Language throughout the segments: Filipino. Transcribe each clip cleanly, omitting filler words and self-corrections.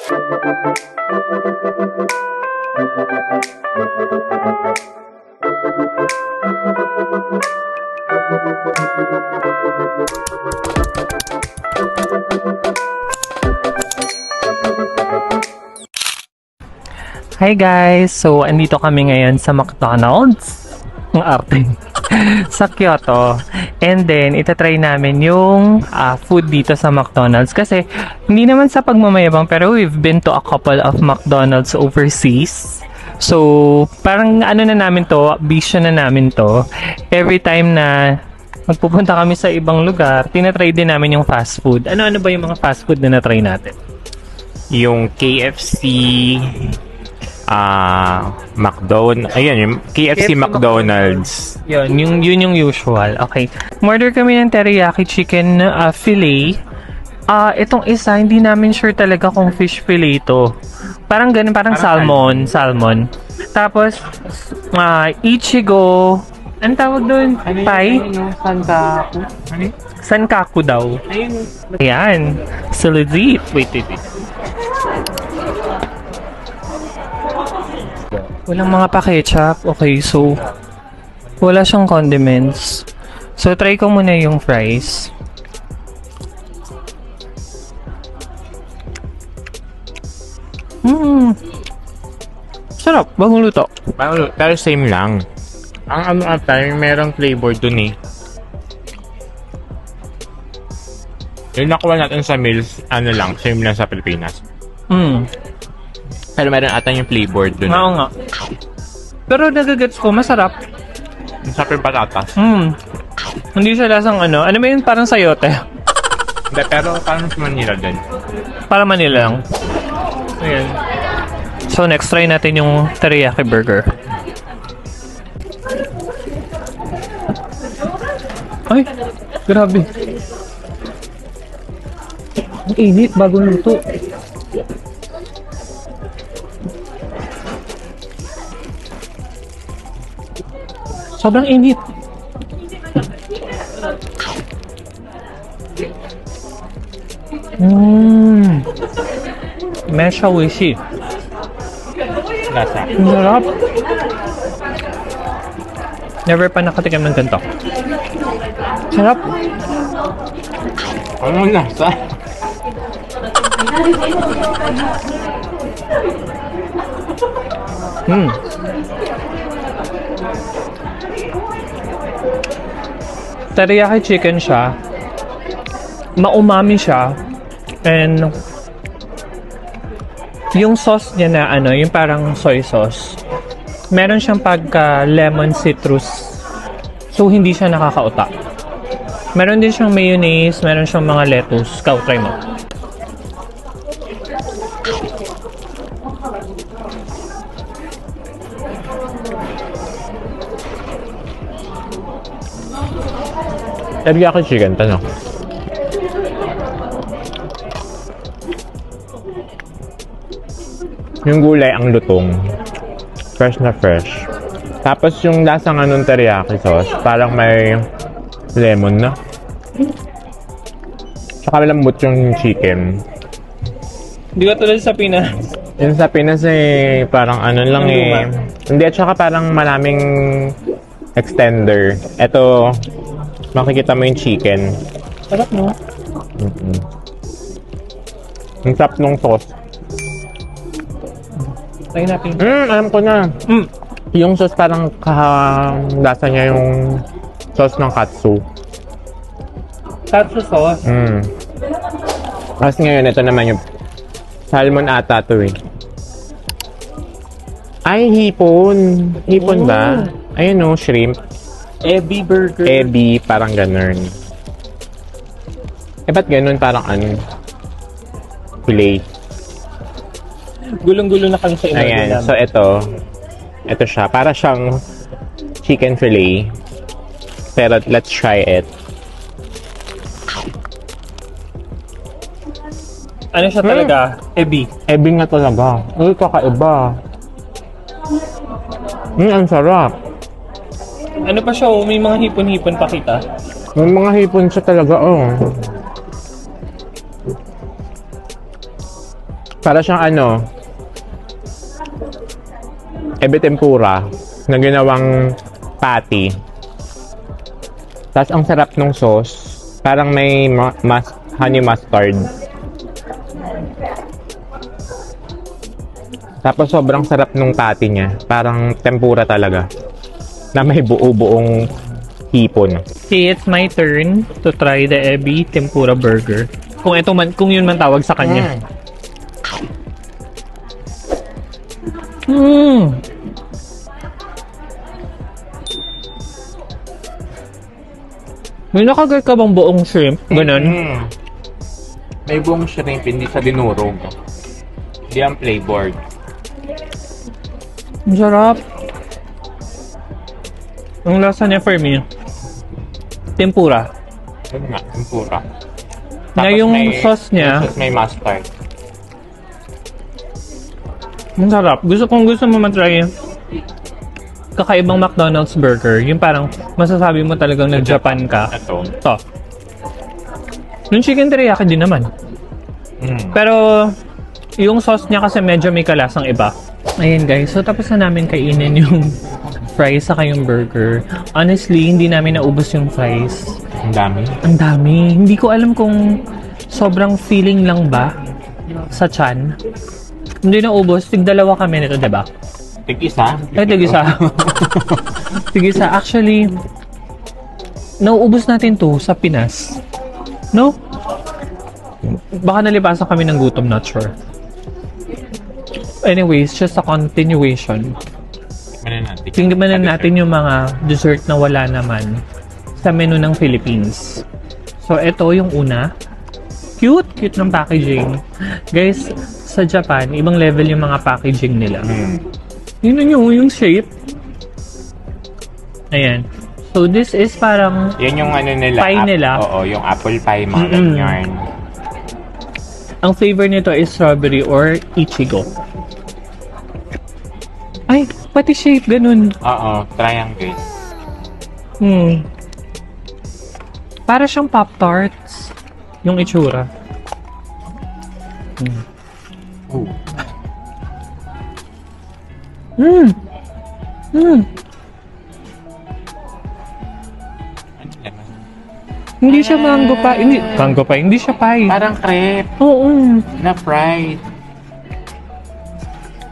Hi guys! So, andito kami ngayon sa McDonald's. Ang arte. Sa Kyoto. And then, itatry namin yung food dito sa McDonald's. Kasi, hindi naman sa pagmamayabang, pero we've been to a couple of McDonald's overseas. So, parang ano na namin to, bisyo na namin to. Every time na magpupunta kami sa ibang lugar, tinatry din namin yung fast food. Ano-ano ba yung mga fast food na natry natin? Yung KFC, ayun, yung KFC McDonald's. Yun yung usual. Okay. Order kami ng teriyaki chicken fillet. Itong isa, hindi namin sure talaga kung fish fillet ito. Parang ganun, parang salmon. Tapos, Ichigo, ano tawag doon? Pie? Sankaku. Sankaku daw. Ayan. So, legit. Wait. Walang mga pa-ketchup. Okay, so wala siyang condiments. So, try ko muna yung fries. Sarap. Bagong luto. Pero same lang. Ang yung merong flavor dun eh. Yung nakuha natin sa meals, same lang sa Pilipinas. Pero meron ata yung flavor dun. Oo nga. Pero nagagets ko, masarap. Masarap yung patatas. Hindi siya lasang ano. Ano ba yun? Parang sayote. Hindi, pero parang sa Manila din. Para Manila lang. Ayan. So next, try natin yung teriyaki burger. Ay, grabe. Ang init, bagong luto. Sobrang init. Mesha oishi. Lasa. Ang sarap. Never pa nakatikim ng ganito. Sarap. Anong lasa? Teriyaki chicken siya. Maumami siya. And yung sauce niya na yung parang soy sauce. Meron siyang pagka lemon citrus. So hindi siya nakakauta. Meron din siyang mayonnaise, meron siyang mga lettuce. Try mo. Teriyaki chicken, tanong. Yung gulay ang lutong. Fresh na fresh. Tapos yung lasang anong teriyaki sauce, parang may lemon na. Tsaka malambot yung chicken. Hindi ka tulad sa Pinas. Yung sa Pinas parang lang Hindi, at saka parang maraming extender. Ito, makikita mo yung chicken. Sarap, no? Ang sarap nung sauce. Try natin. Alam ko na. Yung sauce parang lasa niya yung sauce ng katsu. Katsu sauce? Tapos ngayon, ito naman yung salmon ata to eh. Ay, hipon. Hipon ba? Ayun shrimp. Ebi burger. Ebi, parang ganun. Ba't ganun? Parang fillet. Gulong-gulo na kami sa ino. Ayan, so ito siya. Para siyang chicken fillet. Pero let's try it. Ano siya talaga? Ebi. Ebi nga talaga. Ay, kakaiba. Ang sarap. Ano pa siya? May mga hipon-hipon pa kita. May mga hipon siya talaga, Para siyang ano, ebe tempura na ginawang patty. Tapos ang sarap ng sauce. Parang may honey mustard. Tapos sobrang sarap nung patty niya. Parang tempura talaga. Na may buo-buong hipon. Okay, it's my turn to try the Ebi Tempura Burger. Kung yun man tawag sa kanya. May nakagat ka bang buong shrimp? Ganun? May buong shrimp, hindi sa dinurog. Hindi ang flavored. Ang sarap. Ang lasa niya for me, tempura. Yun nga, tempura. Na yung sauce niya, may mustard. ang sarap. Gusto mo matry kakaibang McDonald's burger. Yung parang masasabi mo talagang nag-Japan ka. Ito. Yung chicken teriyaki din naman. Pero yung sauce niya kasi medyo may kalasang iba. Ayan guys, so tapos na namin kainin yung fries saka yung burger. Honestly, hindi namin naubos yung fries. Ang dami. Ang dami. Hindi ko alam kung sobrang feeling lang ba sa tiyan. Hindi naubos. Tig-dalawa kami nito, diba? Tig-isa? Ay, tig-isa. Tig-isa. Actually, nauubos natin to sa Pinas. No? Baka nalipasan kami ng gutom, not sure. Anyways, just a continuation. Tingnan natin yung mga dessert na wala naman sa menu ng Philippines. So, ito yung una. Cute! Cute ng packaging. Guys, sa Japan, ibang level yung mga packaging nila. Yun yung shape. Ayan. So, this is parang yan yung ano nila. pie nila. Oo, yung apple pie, mga ganyan. Ang flavor nito is strawberry or ichigo. Ay, pati shape, ganun. Oo, triangle. Para siyang Pop-Tarts. Yung itsura. Hindi siya mango pie. Hindi siya pie. Parang crepe Oo. na fried.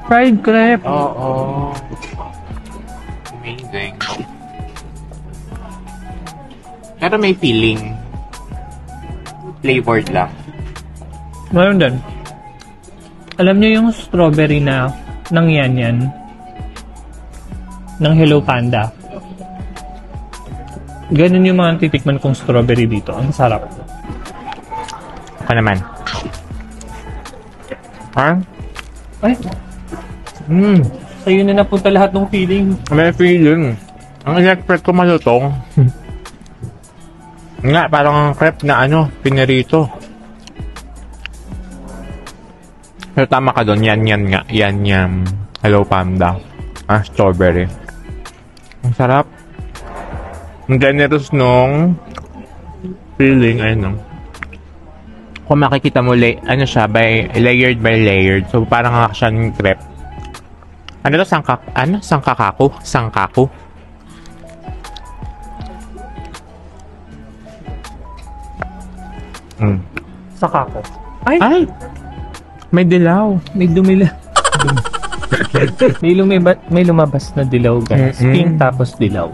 Fried crepe. Oo. Amazing. Pero may feeling. Flavored lang. Mayroon din. Alam niyo yung strawberry na ng yan. Ng Hello Panda. Ganun yung mga titikman kong strawberry dito. Ang sarap. Ako naman. Ha? Ay, sa'yo na napunta lahat ng feeling. May feeling. Ang electric ko malutong. Nga, parang crepe na pinirito. Pero tama ka doon, yan nga. Yan. Hello Panda. Strawberry. Ang sarap. Ang generous nung feeling, Kung makikita mo, siya, layered by layered. So, parang siya ng crepe. Ano to? Sangkaku? Sangkaku? Saka ko. Ay! May dilaw. May dumila. may lumabas na dilaw, guys. Pink tapos dilaw.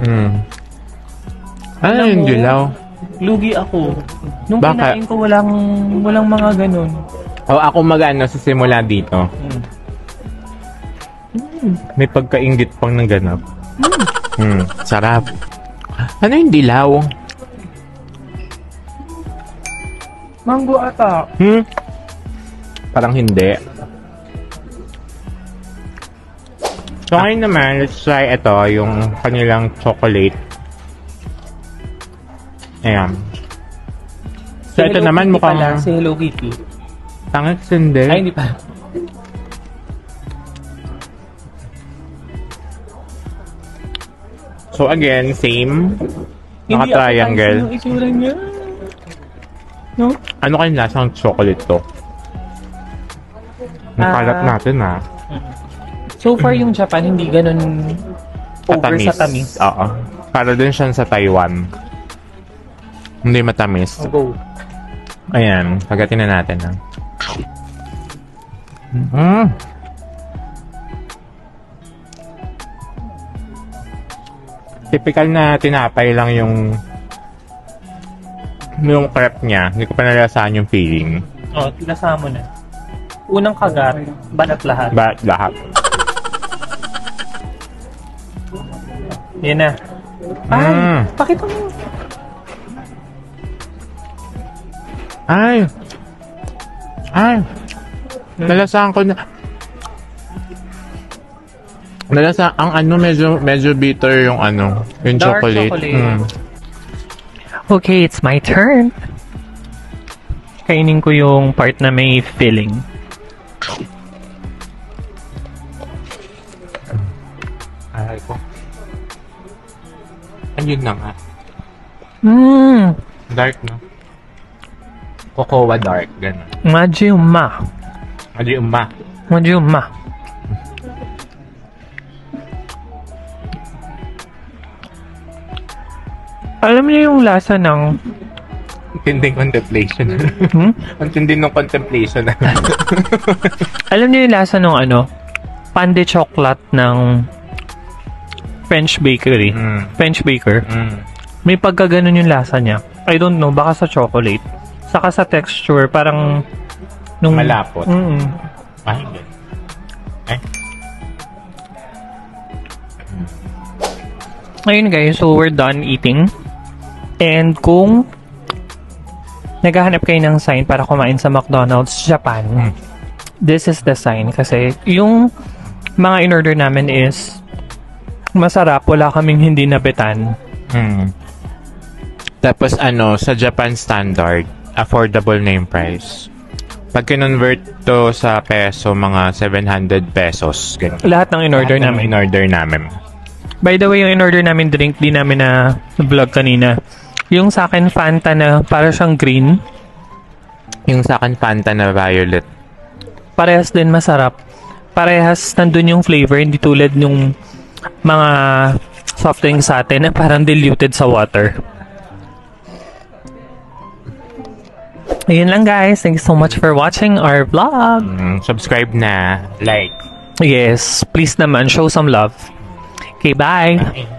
Ano yung dilaw? Lugi ako. Nung Bakit? kinain ko, walang mga ganun. Ako sa simula dito. May pagkaingit pang ng ganap. Sarap. Ano yung dilaw? Mango ata. Parang hindi. So ngayon naman, let's try ito, yung kanilang chocolate. Ayan. So ito naman mukhang... Si Hello Kitty. Tangit hindi. Ay, hindi pa. So again, same. Naka-triangle. Hindi itsura niya. No? Ano kayong lasang chocolate to? Nakalat natin So far yung Japan, hindi ganun over sa tamis. Oo. Para din siya sa Taiwan. Hindi matamis. Go. Ayan, pagatin na natin. Typical na tinapay lang yung crepe niya. Hindi ko pa nalasahan yung feeling. Tinasa mo na. Unang kagat, balat lahat. Lahat. Yan na. Ay, pakita mo. Ay! Nalasahan ko na. Nalasahan, ang medyo bitter yung yung Dark chocolate. Okay, it's my turn. Kainin ko yung part na may filling. Aray ko. Ayun na nga. Dark, no? Cocoa dark, gano'n. Majima. Alam niyo yung lasa ng... Tinding contemplation. Ang tindi ng contemplation. Alam niyo yung lasa ng pan de chocolate ng French bakery. French baker. May pagkaganon yung lasa niya. I don't know, baka sa chocolate. Saka sa texture, parang... Malapot. Hindi. Ayun guys, so we're done eating. And kung naghahanap kayo ng sign para kumain sa McDonald's Japan, this is the sign. Kasi yung mga in-order namin is masarap, wala kaming hindi nabitan. Tapos sa Japan standard, affordable na yung price. Pag kinonvert to sa peso, mga 700 pesos. Ganun. Lahat ng in-order namin. By the way, yung in-order namin drink, di namin na vlog kanina. Yung sa akin, Fanta na para siyang green. Yung sa akin, Fanta na violet. Parehas din masarap. Parehas nandun yung flavor, hindi tulad yung mga soft drinks sa atin na parang diluted sa water. Ayun lang guys. Thank you so much for watching our vlog. Subscribe na. Like. Yes. Please naman, show some love. Okay, bye. Bye.